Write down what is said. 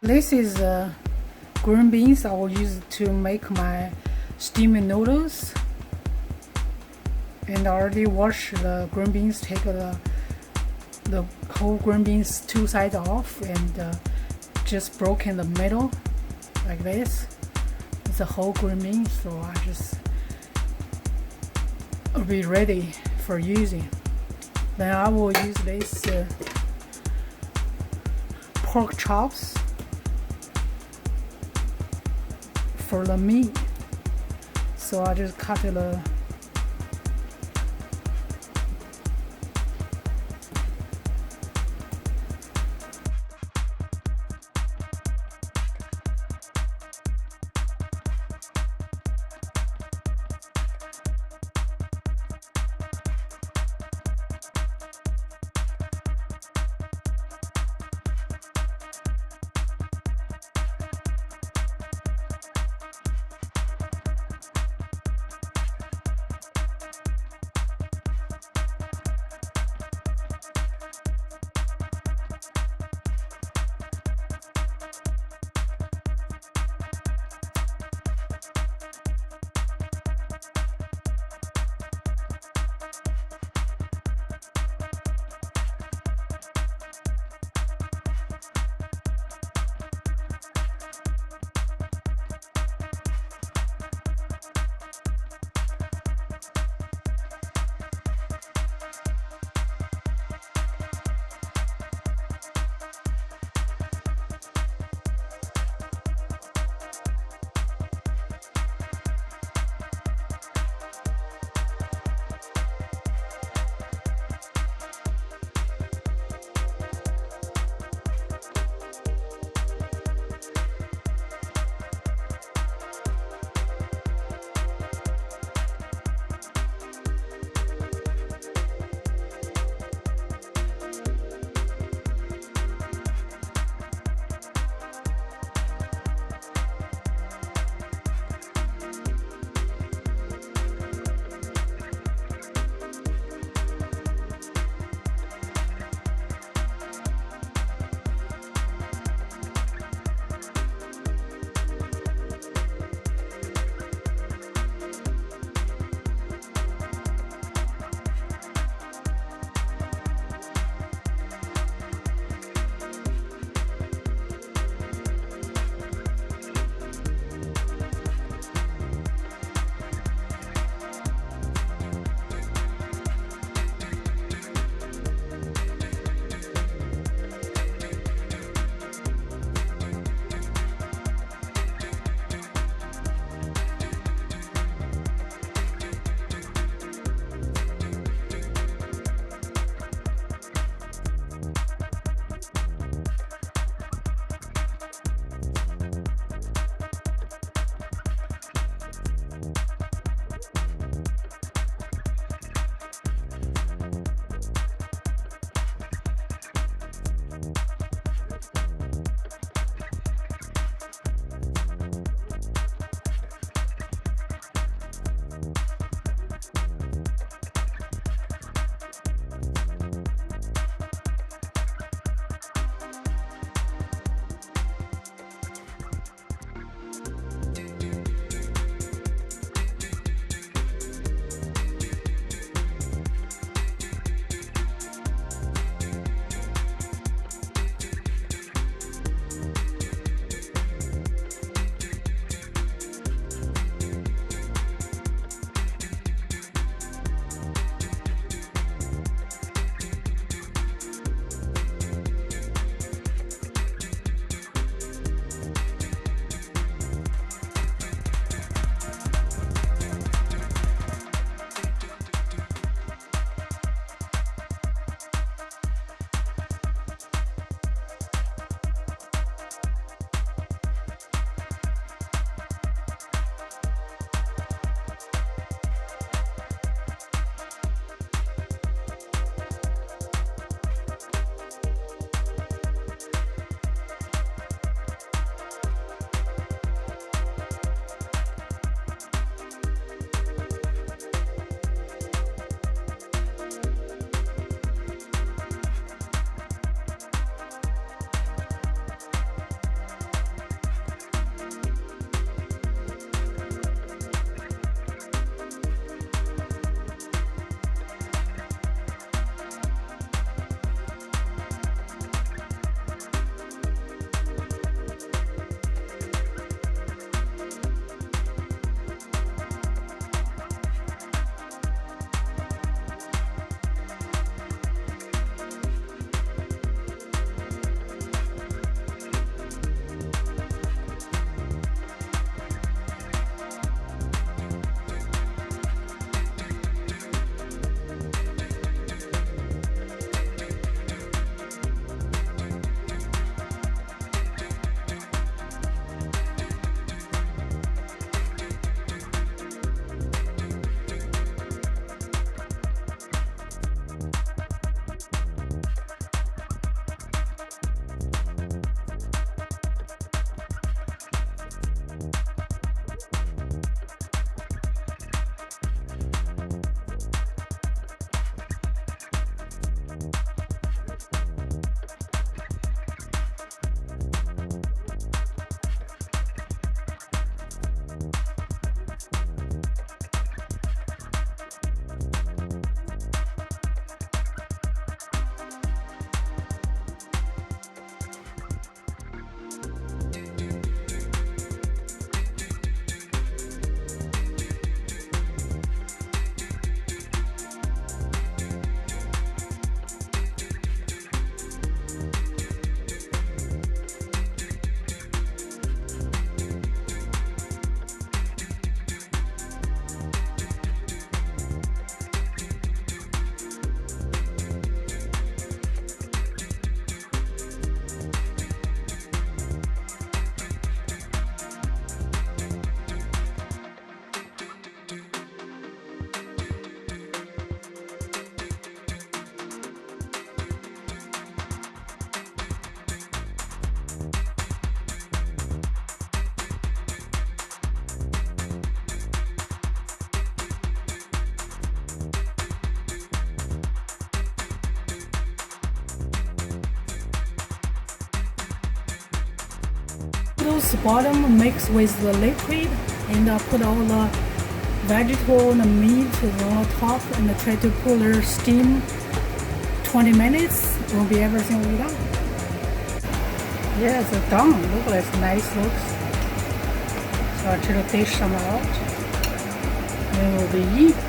This is green beans I will use to make my steamed noodles. And I already washed the green beans. Take the whole green beans two sides off and just broke in the middle like this. It's a whole green bean, so I just will be ready for using. Then I will use this pork chops for the meat. So I just cut the this bottom mix with the liquid, and put all the vegetable and the meat on top, and try to put the steam 20 minutes. Will be everything will be done. Yeah, it's done. Look like it's nice looks. So I'll try to dish some out. Then we'll be eat.